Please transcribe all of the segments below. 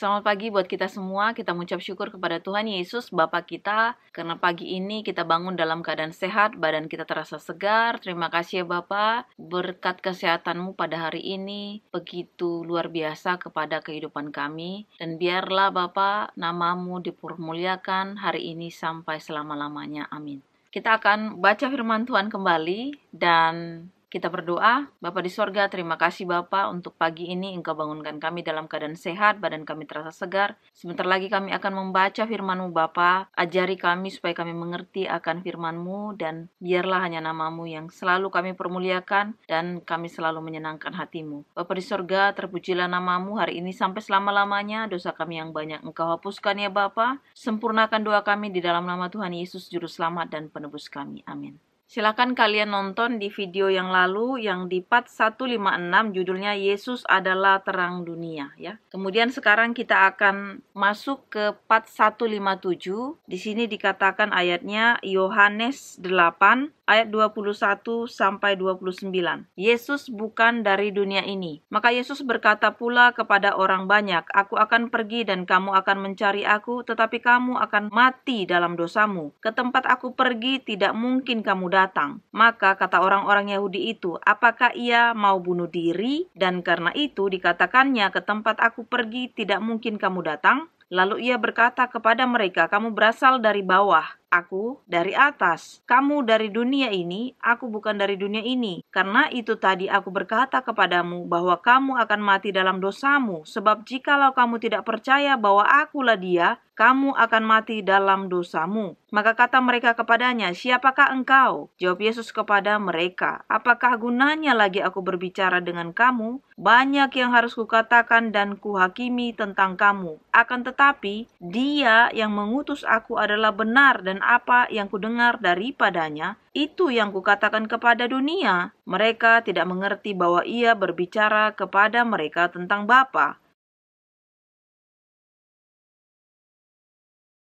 Selamat pagi buat kita semua. Kita mengucap syukur kepada Tuhan Yesus, Bapa kita, karena pagi ini kita bangun dalam keadaan sehat, badan kita terasa segar. Terima kasih ya Bapa, berkat kesehatan-Mu pada hari ini begitu luar biasa kepada kehidupan kami. Dan biarlah Bapa, nama-Mu dipermuliakan hari ini sampai selama-lamanya. Amin. Kita akan baca firman Tuhan kembali dan kita berdoa. Bapa di sorga, terima kasih Bapa untuk pagi ini Engkau bangunkan kami dalam keadaan sehat, badan kami terasa segar. Sebentar lagi kami akan membaca firman-Mu Bapa. Ajari kami supaya kami mengerti akan firman-Mu, dan biarlah hanya nama-Mu yang selalu kami permuliakan dan kami selalu menyenangkan hati-Mu. Bapa di sorga, terpujilah nama-Mu hari ini sampai selama-lamanya. Dosa kami yang banyak Engkau hapuskan ya Bapa. Sempurnakan doa kami di dalam nama Tuhan Yesus, Juru Selamat dan Penebus kami. Amin. Silakan kalian nonton di video yang lalu yang di part 156, judulnya Yesus adalah terang dunia ya. Kemudian sekarang kita akan masuk ke part 157. Di sini dikatakan ayatnya Yohanes 8 ayat 21 sampai 29. Yesus bukan dari dunia ini. Maka Yesus berkata pula kepada orang banyak, "Aku akan pergi dan kamu akan mencari aku, tetapi kamu akan mati dalam dosamu. Ke tempat aku pergi tidak mungkin kamu datang." Maka kata orang-orang Yahudi itu, "Apakah ia mau bunuh diri? Dan karena itu dikatakannya, ke tempat aku pergi tidak mungkin kamu datang." Lalu ia berkata kepada mereka, "Kamu berasal dari bawah, aku dari atas. Kamu dari dunia ini, aku bukan dari dunia ini. Karena itu tadi aku berkata kepadamu bahwa kamu akan mati dalam dosamu. Sebab jikalau kamu tidak percaya bahwa akulah Dia, kamu akan mati dalam dosamu." Maka kata mereka kepadanya, "Siapakah engkau?" Jawab Yesus kepada mereka, "Apakah gunanya lagi aku berbicara dengan kamu? Banyak yang harus kukatakan dan kuhakimi tentang kamu. Akan tetapi, Dia yang mengutus aku adalah benar, dan apa yang kudengar daripadanya, itu yang kukatakan kepada dunia." Mereka tidak mengerti bahwa ia berbicara kepada mereka tentang Bapa.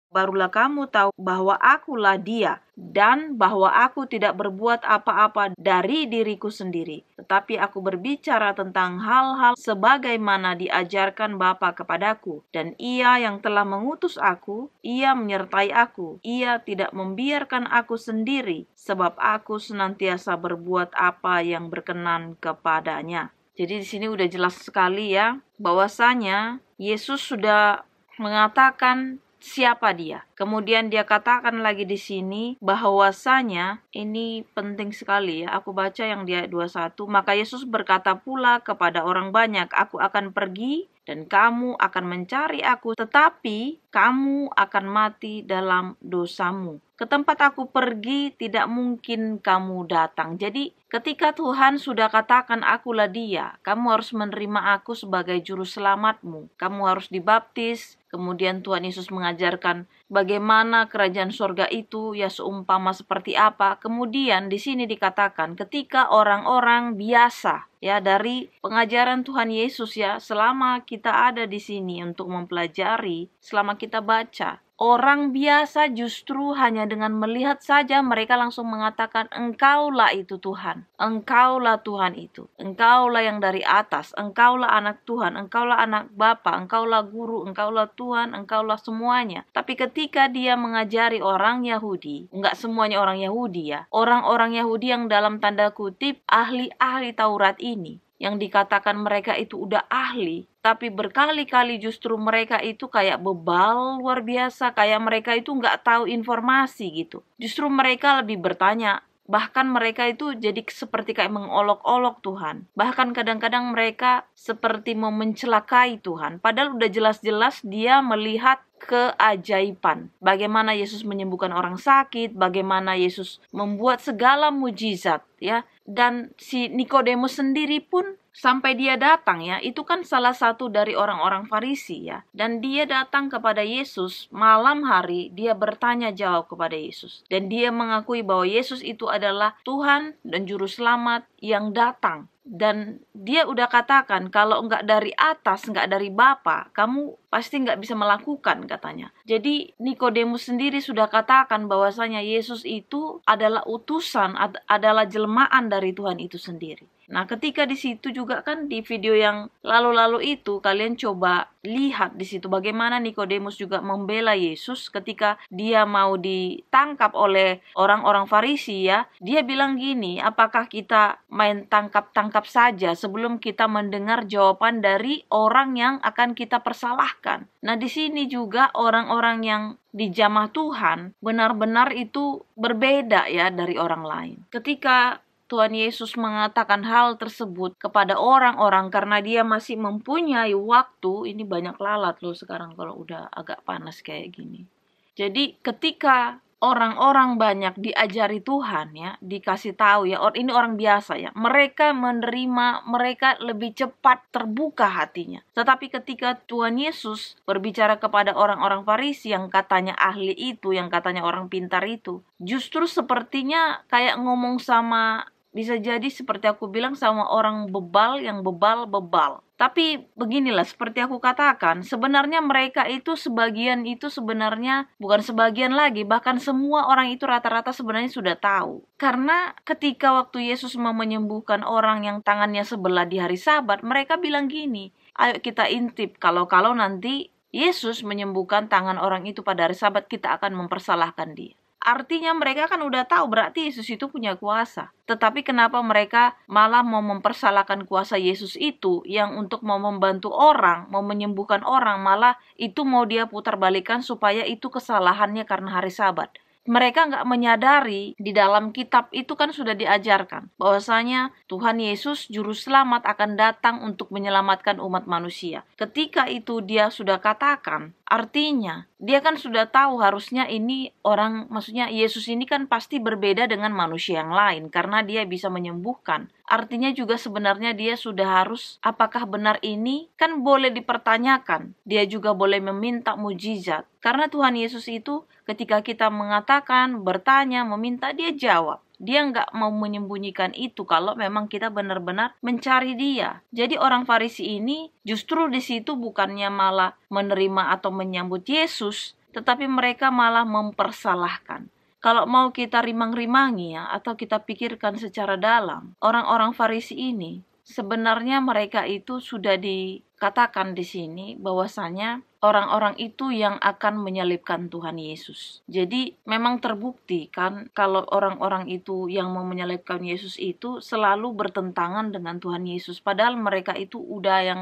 Barulah kamu tahu bahwa akulah Dia, dan bahwa aku tidak berbuat apa-apa dari diriku sendiri, tetapi aku berbicara tentang hal-hal sebagaimana diajarkan Bapa kepadaku. Dan Ia yang telah mengutus aku, Ia menyertai aku. Ia tidak membiarkan aku sendiri, sebab aku senantiasa berbuat apa yang berkenan kepadanya. Jadi di sini udah jelas sekali ya, bahwasanya Yesus sudah mengatakan siapa Dia. Kemudian Dia katakan lagi di sini bahwasanya ini penting sekali ya. Aku baca yang di ayat 21. Maka Yesus berkata pula kepada orang banyak, "Aku akan pergi dan kamu akan mencari aku, tetapi kamu akan mati dalam dosamu. Ke tempat aku pergi tidak mungkin kamu datang." Jadi ketika Tuhan sudah katakan akulah Dia, kamu harus menerima aku sebagai juru selamatmu. Kamu harus dibaptis. Kemudian Tuhan Yesus mengajarkan bagaimana kerajaan surga itu ya, seumpama seperti apa. Kemudian di sini dikatakan ketika orang-orang biasa ya, dari pengajaran Tuhan Yesus ya, selama kita ada di sini untuk mempelajari, selama kita baca, orang biasa justru hanya dengan melihat saja mereka langsung mengatakan, "Engkaulah itu Tuhan, Engkaulah Tuhan itu, Engkaulah yang dari atas, Engkaulah anak Tuhan, Engkaulah anak Bapa, Engkaulah guru, Engkaulah Tuhan, Engkaulah semuanya." Tapi ketika dia mengajari orang Yahudi, enggak semuanya orang Yahudi ya, orang-orang Yahudi yang dalam tanda kutip ahli-ahli Taurat ini, yang dikatakan mereka itu udah ahli, tapi berkali-kali justru mereka itu kayak bebal luar biasa, kayak mereka itu nggak tahu informasi gitu. Justru mereka lebih bertanya, bahkan mereka itu jadi seperti kayak mengolok-olok Tuhan. Bahkan kadang-kadang mereka seperti mau mencelakai Tuhan, padahal udah jelas-jelas dia melihat keajaiban. Bagaimana Yesus menyembuhkan orang sakit, bagaimana Yesus membuat segala mujizat ya. Dan si Nikodemus sendiri pun sampai dia datang ya, itu kan salah satu dari orang-orang Farisi ya. Dan dia datang kepada Yesus malam hari, dia bertanya jawab kepada Yesus. Dan dia mengakui bahwa Yesus itu adalah Tuhan dan Juru Selamat yang datang. Dan dia udah katakan, kalau enggak dari atas, enggak dari Bapa, kamu pasti enggak bisa melakukan, katanya. Jadi Nikodemus sendiri sudah katakan bahwasanya Yesus itu adalah utusan, adalah jelmaan dari Tuhan itu sendiri. Nah, ketika di situ juga kan di video yang lalu-lalu itu kalian coba lihat di situ bagaimana Nikodemus juga membela Yesus ketika dia mau ditangkap oleh orang-orang Farisi ya. Dia bilang gini, apakah kita main tangkap-tangkap saja sebelum kita mendengar jawaban dari orang yang akan kita persalahkan. Nah, di sini juga orang-orang yang di jamaah Tuhan benar-benar itu berbeda ya dari orang lain. Ketika Tuhan Yesus mengatakan hal tersebut kepada orang-orang karena dia masih mempunyai waktu. Ini banyak lalat loh sekarang kalau udah agak panas kayak gini. Jadi ketika orang-orang banyak diajari Tuhan ya, dikasih tahu ya, ini orang biasa ya, mereka menerima, mereka lebih cepat terbuka hatinya. Tetapi ketika Tuhan Yesus berbicara kepada orang-orang Farisi yang katanya ahli itu, yang katanya orang pintar itu, justru sepertinya kayak ngomong sama, bisa jadi seperti aku bilang sama orang bebal yang bebal-bebal. Tapi beginilah seperti aku katakan, sebenarnya mereka itu sebagian itu sebenarnya bukan sebagian lagi, bahkan semua orang itu rata-rata sebenarnya sudah tahu. Karena ketika waktu Yesus mau menyembuhkan orang yang tangannya sebelah di hari Sabat, mereka bilang gini, ayo kita intip kalau nanti Yesus menyembuhkan tangan orang itu pada hari Sabat, kita akan mempersalahkan dia. Artinya mereka kan udah tahu berarti Yesus itu punya kuasa. Tetapi kenapa mereka malah mau mempersalahkan kuasa Yesus itu yang untuk mau membantu orang, mau menyembuhkan orang, malah itu mau dia putarbalikan supaya itu kesalahannya karena hari Sabat. Mereka nggak menyadari di dalam kitab itu kan sudah diajarkan bahwasanya Tuhan Yesus Juru Selamat akan datang untuk menyelamatkan umat manusia. Ketika itu dia sudah katakan, artinya dia kan sudah tahu harusnya ini orang, maksudnya Yesus ini kan pasti berbeda dengan manusia yang lain karena dia bisa menyembuhkan. Artinya juga sebenarnya dia sudah harus, apakah benar ini kan boleh dipertanyakan. Dia juga boleh meminta mujizat. Karena Tuhan Yesus itu ketika kita mengatakan, bertanya, meminta, dia jawab. Dia nggak mau menyembunyikan itu kalau memang kita benar-benar mencari dia. Jadi orang Farisi ini justru di situ bukannya malah menerima atau menyambut Yesus, tetapi mereka malah mempersalahkan. Kalau mau kita rimang-rimangi ya, atau kita pikirkan secara dalam, orang-orang Farisi ini sebenarnya mereka itu sudah dikatakan di sini bahwasanya orang-orang itu yang akan menyalibkan Tuhan Yesus. Jadi memang terbukti kan kalau orang-orang itu yang mau menyalibkan Yesus itu selalu bertentangan dengan Tuhan Yesus. Padahal mereka itu udah yang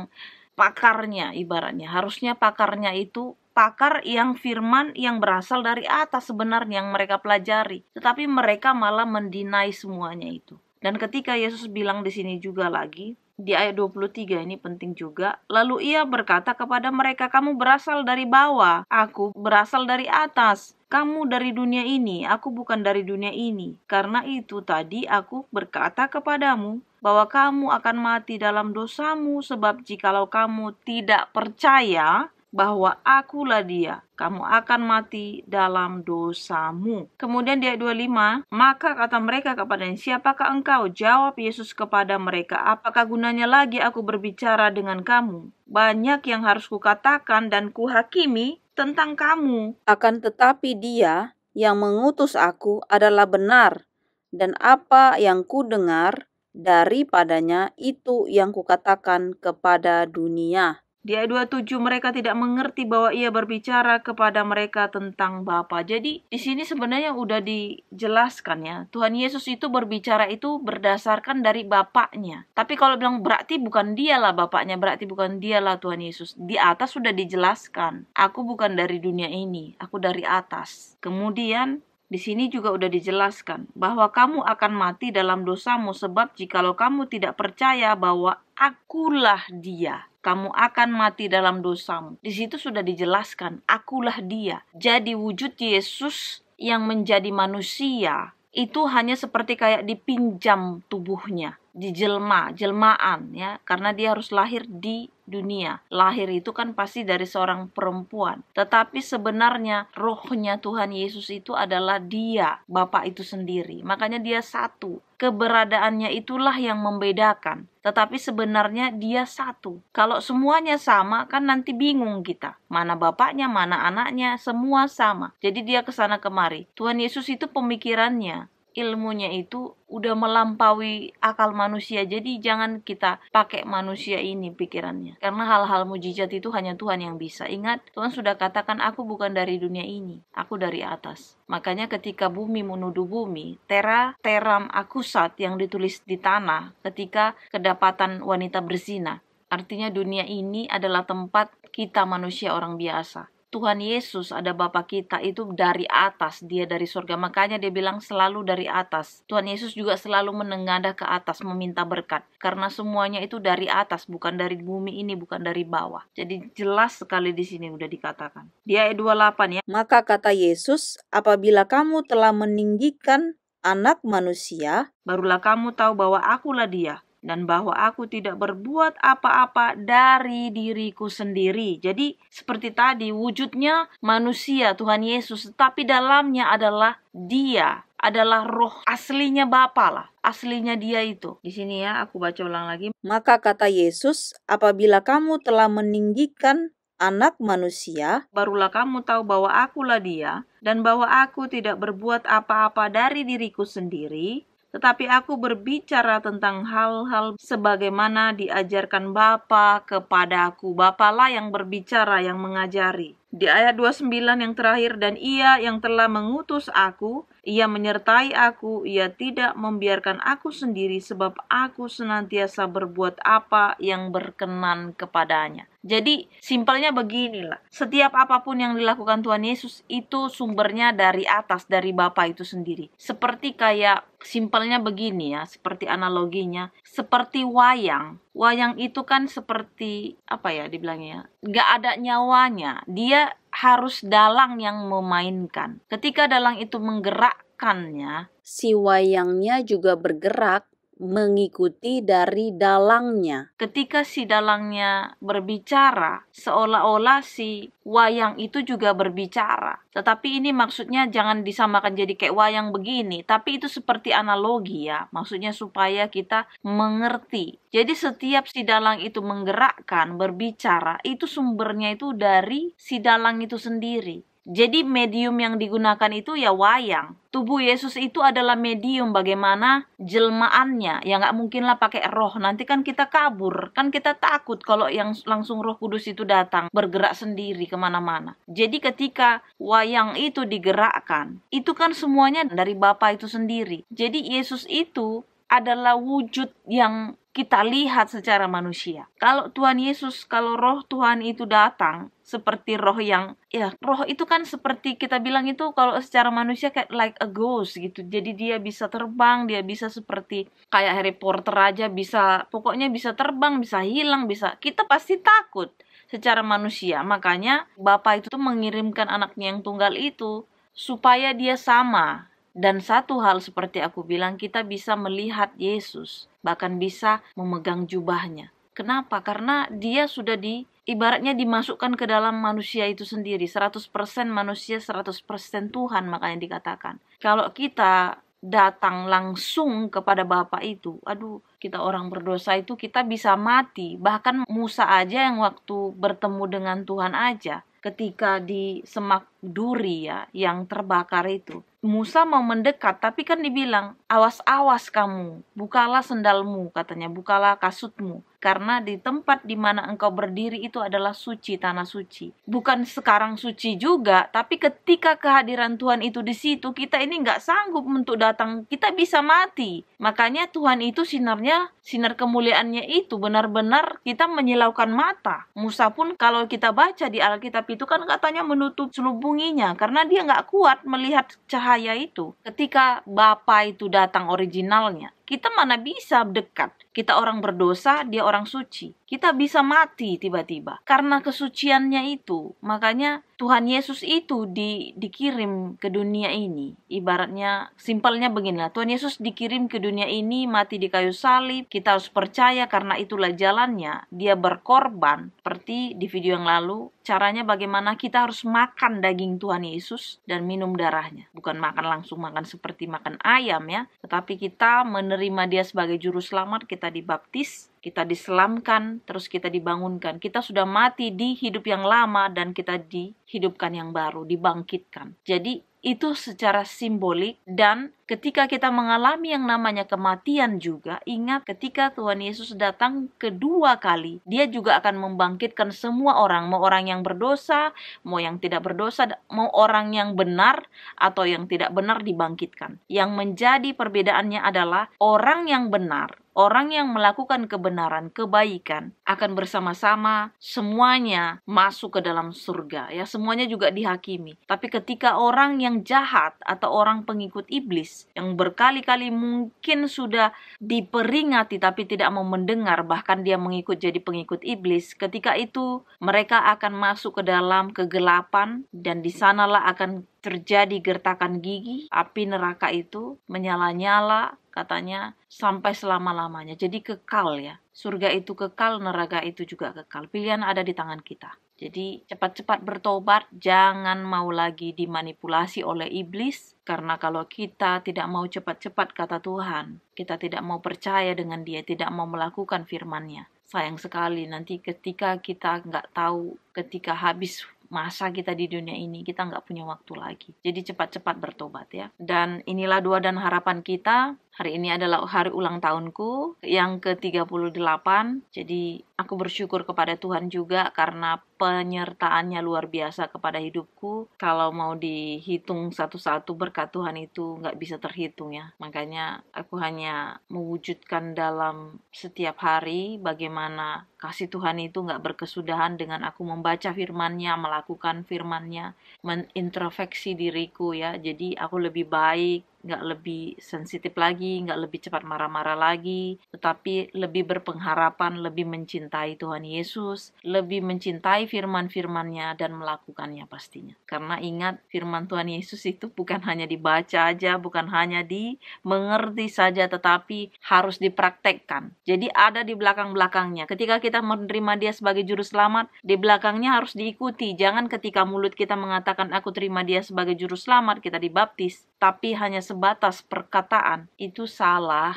pakarnya ibaratnya. Harusnya pakarnya itu pakar yang firman yang berasal dari atas sebenarnya yang mereka pelajari. Tetapi mereka malah mendinai semuanya itu. Dan ketika Yesus bilang di sini juga lagi, di ayat 23 ini penting juga. Lalu ia berkata kepada mereka, kamu berasal dari bawah, aku berasal dari atas. Kamu dari dunia ini, aku bukan dari dunia ini. Karena itu tadi aku berkata kepadamu, bahwa kamu akan mati dalam dosamu, sebab jikalau kamu tidak percaya bahwa akulah dia, kamu akan mati dalam dosamu. Kemudian di ayat 25, maka kata mereka kepadanya, siapakah engkau? Jawab Yesus kepada mereka, apakah gunanya lagi aku berbicara dengan kamu? Banyak yang harus kukatakan dan kuhakimi tentang kamu. Akan tetapi dia yang mengutus aku adalah benar, dan apa yang kudengar daripadanya itu yang kukatakan kepada dunia. Di ayat 27 mereka tidak mengerti bahwa ia berbicara kepada mereka tentang Bapa. Jadi di sini sebenarnya udah dijelaskan ya. Tuhan Yesus itu berbicara itu berdasarkan dari Bapaknya. Tapi kalau bilang berarti bukan dialah Bapaknya, berarti bukan dialah Tuhan Yesus. Di atas sudah dijelaskan. Aku bukan dari dunia ini, aku dari atas. Kemudian di sini juga udah dijelaskan bahwa kamu akan mati dalam dosamu sebab jikalau kamu tidak percaya bahwa akulah dia, kamu akan mati dalam dosamu. Di situ sudah dijelaskan, akulah dia. Jadi wujud Yesus yang menjadi manusia itu hanya seperti kayak dipinjam tubuhnya, jelmaan ya, karena dia harus lahir di dunia. Lahir itu kan pasti dari seorang perempuan. Tetapi sebenarnya rohnya Tuhan Yesus itu adalah dia, Bapa itu sendiri. Makanya dia satu. Keberadaannya itulah yang membedakan. Tetapi sebenarnya dia satu. Kalau semuanya sama kan nanti bingung kita. Mana bapaknya, mana anaknya, semua sama. Jadi dia kesana kemari. Tuhan Yesus itu pemikirannya ilmunya itu udah melampaui akal manusia. Jadi jangan kita pakai manusia ini pikirannya. Karena hal-hal mujizat itu hanya Tuhan yang bisa. Ingat, Tuhan sudah katakan, aku bukan dari dunia ini, aku dari atas. Makanya ketika bumi menuduh bumi, terra terram accusat yang ditulis di tanah ketika kedapatan wanita berzina. Artinya dunia ini adalah tempat kita manusia orang biasa. Tuhan Yesus ada Bapa kita itu dari atas, dia dari surga. Makanya dia bilang selalu dari atas. Tuhan Yesus juga selalu menengadah ke atas meminta berkat. Karena semuanya itu dari atas, bukan dari bumi ini, bukan dari bawah. Jadi jelas sekali di sini udah dikatakan. Di ayat 28 ya. Maka kata Yesus, apabila kamu telah meninggikan Anak Manusia, barulah kamu tahu bahwa akulah dia, dan bahwa aku tidak berbuat apa-apa dari diriku sendiri. Jadi seperti tadi, wujudnya manusia Tuhan Yesus, tetapi dalamnya adalah dia, adalah roh aslinya Bapa lah. Aslinya dia itu. Di sini ya, aku baca ulang lagi. Maka kata Yesus, apabila kamu telah meninggikan Anak Manusia, barulah kamu tahu bahwa akulah dia, dan bahwa aku tidak berbuat apa-apa dari diriku sendiri, tetapi aku berbicara tentang hal-hal sebagaimana diajarkan Bapa kepada aku. Bapa lah yang berbicara, yang mengajari. Di ayat 29 yang terakhir, dan ia yang telah mengutus aku, ia menyertai aku, ia tidak membiarkan aku sendiri, sebab aku senantiasa berbuat apa yang berkenan kepadanya. Jadi simpelnya beginilah, setiap apapun yang dilakukan Tuhan Yesus itu sumbernya dari atas, dari Bapa itu sendiri. Seperti kayak simpelnya begini ya, seperti analoginya, seperti wayang. Wayang itu kan seperti apa ya dibilangnya, gak ada nyawanya, dia harus dalang yang memainkan. Ketika dalang itu menggerakkannya, si wayangnya juga bergerak mengikuti dari dalangnya. Ketika si dalangnya berbicara, seolah-olah si wayang itu juga berbicara. Tetapi ini maksudnya jangan disamakan jadi kayak wayang begini, tapi itu seperti analogi ya. Maksudnya supaya kita mengerti. Jadi setiap si dalang itu menggerakkan, berbicara, itu sumbernya itu dari si dalang itu sendiri. Jadi medium yang digunakan itu ya wayang. Tubuh Yesus itu adalah medium bagaimana jelmaannya. Ya nggak mungkin lah pakai roh. Nanti kan kita kabur. Kan kita takut kalau yang langsung Roh Kudus itu datang. Bergerak sendiri kemana-mana. Jadi ketika wayang itu digerakkan, itu kan semuanya dari Bapa itu sendiri. Jadi Yesus itu adalah wujud yang kita lihat secara manusia. Kalau Tuhan Yesus, kalau roh Tuhan itu datang, seperti roh yang, ya roh itu kan seperti kita bilang itu kalau secara manusia kayak like a ghost gitu. Jadi dia bisa terbang, dia bisa seperti kayak Harry Potter aja, bisa, pokoknya bisa terbang, bisa hilang, bisa. Kita pasti takut secara manusia. Makanya Bapa itu tuh mengirimkan anaknya yang tunggal itu supaya dia sama. Dan satu hal seperti aku bilang, kita bisa melihat Yesus, bahkan bisa memegang jubahnya. Kenapa? Karena dia sudah ibaratnya dimasukkan ke dalam manusia itu sendiri. 100% manusia, 100% Tuhan, makanya dikatakan. Kalau kita datang langsung kepada Bapa itu, aduh, kita orang berdosa itu kita bisa mati. Bahkan Musa aja yang waktu bertemu dengan Tuhan aja, ketika di semak duri ya, yang terbakar itu, Musa mau mendekat, tapi kan dibilang, awas-awas kamu, bukalah sendalmu, katanya, bukalah kasutmu. Karena di tempat di mana engkau berdiri itu adalah suci, tanah suci. Bukan sekarang suci juga, tapi ketika kehadiran Tuhan itu di situ, kita ini nggak sanggup untuk datang, kita bisa mati. Makanya Tuhan itu sinarnya, sinar kemuliaannya itu benar-benar kita menyilaukan mata. Musa pun kalau kita baca di Alkitab itu kan katanya menutup selubunginya, karena dia nggak kuat melihat cahaya itu. Ketika Bapa itu datang originalnya, kita mana bisa dekat. Kita orang berdosa, dia orang suci. Kita bisa mati tiba-tiba karena kesuciannya itu. Makanya Tuhan Yesus itu dikirim ke dunia ini. Ibaratnya simpelnya beginilah, Tuhan Yesus dikirim ke dunia ini, mati di kayu salib. Kita harus percaya karena itulah jalannya. Dia berkorban. Seperti di video yang lalu, caranya bagaimana kita harus makan daging Tuhan Yesus dan minum darahnya. Bukan makan langsung, makan seperti makan ayam ya. Tetapi kita menerima dia sebagai juru selamat, kita dibaptis, kita diselamkan, terus kita dibangunkan. Kita sudah mati di hidup yang lama dan kita dihidupkan yang baru, dibangkitkan. Jadi itu secara simbolik dan ketika kita mengalami yang namanya kematian juga, ingat ketika Tuhan Yesus datang kedua kali, dia juga akan membangkitkan semua orang, mau orang yang berdosa, mau yang tidak berdosa, mau orang yang benar atau yang tidak benar dibangkitkan. Yang menjadi perbedaannya adalah orang yang benar, orang yang melakukan kebenaran, kebaikan, akan bersama-sama semuanya masuk ke dalam surga. Ya, semuanya juga dihakimi. Tapi ketika orang yang jahat atau orang pengikut iblis, yang berkali-kali mungkin sudah diperingati tapi tidak mau mendengar, bahkan dia mengikut jadi pengikut iblis, ketika itu mereka akan masuk ke dalam kegelapan, dan di sanalah akan terjadi gertakan gigi, api neraka itu menyala-nyala, katanya sampai selama-lamanya. Jadi kekal ya. Surga itu kekal, neraka itu juga kekal. Pilihan ada di tangan kita. Jadi cepat-cepat bertobat, jangan mau lagi dimanipulasi oleh iblis. Karena kalau kita tidak mau cepat-cepat kata Tuhan, kita tidak mau percaya dengan Dia, tidak mau melakukan firman-Nya. Sayang sekali nanti ketika kita nggak tahu, ketika habis masa kita di dunia ini, kita nggak punya waktu lagi. Jadi cepat-cepat bertobat ya. Dan inilah doa dan harapan kita. Hari ini adalah hari ulang tahunku yang ke-38. Jadi aku bersyukur kepada Tuhan juga karena penyertaannya luar biasa kepada hidupku. Kalau mau dihitung satu-satu berkat Tuhan itu nggak bisa terhitung ya. Makanya aku hanya mewujudkan dalam setiap hari bagaimana kasih Tuhan itu nggak berkesudahan dengan aku membaca firman-Nya, melakukan firman-Nya, menintrospeksi diriku ya. Jadi aku lebih baik, nggak lebih sensitif lagi, nggak lebih cepat marah-marah lagi, tetapi lebih berpengharapan, lebih mencintai Tuhan Yesus, lebih mencintai firman-firman-Nya dan melakukannya pastinya. Karena ingat, firman Tuhan Yesus itu bukan hanya dibaca aja, bukan hanya dimengerti saja, tetapi harus dipraktekkan. Jadi ada di belakang-belakangnya. Ketika kita menerima Dia sebagai juru selamat, di belakangnya harus diikuti. Jangan ketika mulut kita mengatakan aku terima Dia sebagai juru selamat, kita dibaptis, tapi hanya sebatas perkataan. Itu salah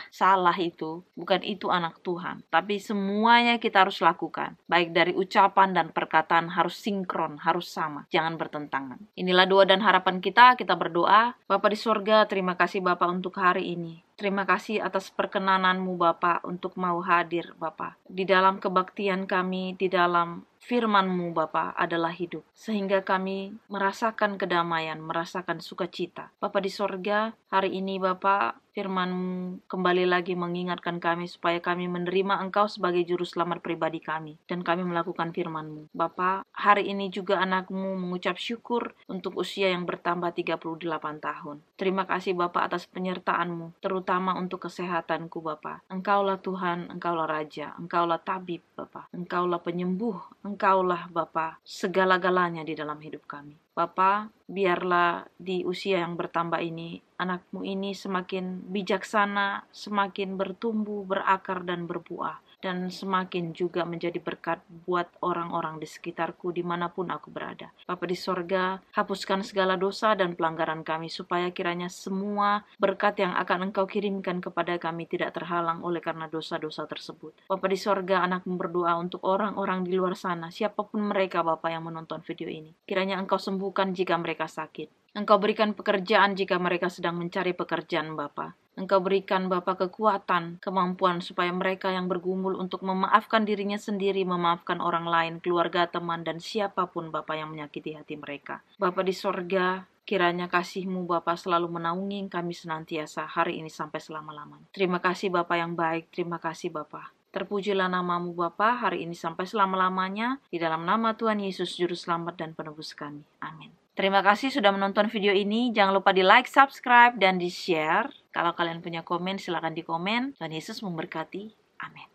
itu. Bukan itu anak Tuhan. Tapi semuanya kita harus lakukan. Baik dari ucapan dan perkataan harus sinkron, harus sama. Jangan bertentangan. Inilah doa dan harapan kita berdoa. Bapa di sorga, terima kasih Bapa untuk hari ini. Terima kasih atas perkenanan-Mu Bapa untuk mau hadir Bapa. Di dalam kebaktian kami, di dalam firman-Mu Bapa adalah hidup. Sehingga kami merasakan kedamaian, merasakan sukacita. Bapa di sorga, hari ini Bapa, firman-Mu kembali lagi mengingatkan kami supaya kami menerima Engkau sebagai juru selamat pribadi kami. Dan kami melakukan firman-Mu. Bapa, hari ini juga anak-Mu mengucap syukur untuk usia yang bertambah 38 tahun. Terima kasih Bapa atas penyertaan-Mu, terutama untuk kesehatanku Bapa. Engkaulah Tuhan, Engkaulah Raja, Engkaulah Tabib Bapa. Engkaulah penyembuh, Engkaulah Bapa segala-galanya di dalam hidup kami. Bapa, biarlah di usia yang bertambah ini, anak-Mu ini semakin bijaksana, semakin bertumbuh, berakar dan berbuah. Dan semakin juga menjadi berkat buat orang-orang di sekitarku dimanapun aku berada. Bapa di sorga, hapuskan segala dosa dan pelanggaran kami supaya kiranya semua berkat yang akan Engkau kirimkan kepada kami tidak terhalang oleh karena dosa-dosa tersebut. Bapa di sorga, anak-Mu berdoa untuk orang-orang di luar sana, siapapun mereka Bapa yang menonton video ini. Kiranya Engkau sembuhkan jika mereka sakit. Engkau berikan pekerjaan jika mereka sedang mencari pekerjaan Bapa. Engkau berikan Bapa kekuatan, kemampuan supaya mereka yang bergumul untuk memaafkan dirinya sendiri, memaafkan orang lain, keluarga, teman, dan siapapun Bapa yang menyakiti hati mereka. Bapa di sorga, kiranya kasih-Mu Bapa selalu menaungi kami senantiasa hari ini sampai selama-lamanya. Terima kasih Bapa yang baik, terima kasih Bapa. Terpujilah nama-Mu Bapa hari ini sampai selama-lamanya. Di dalam nama Tuhan Yesus Juru Selamat dan Penebus kami. Amin. Terima kasih sudah menonton video ini. Jangan lupa di like, subscribe, dan di share. Kalau kalian punya komen, silakan di komen. Tuhan Yesus memberkati. Amin.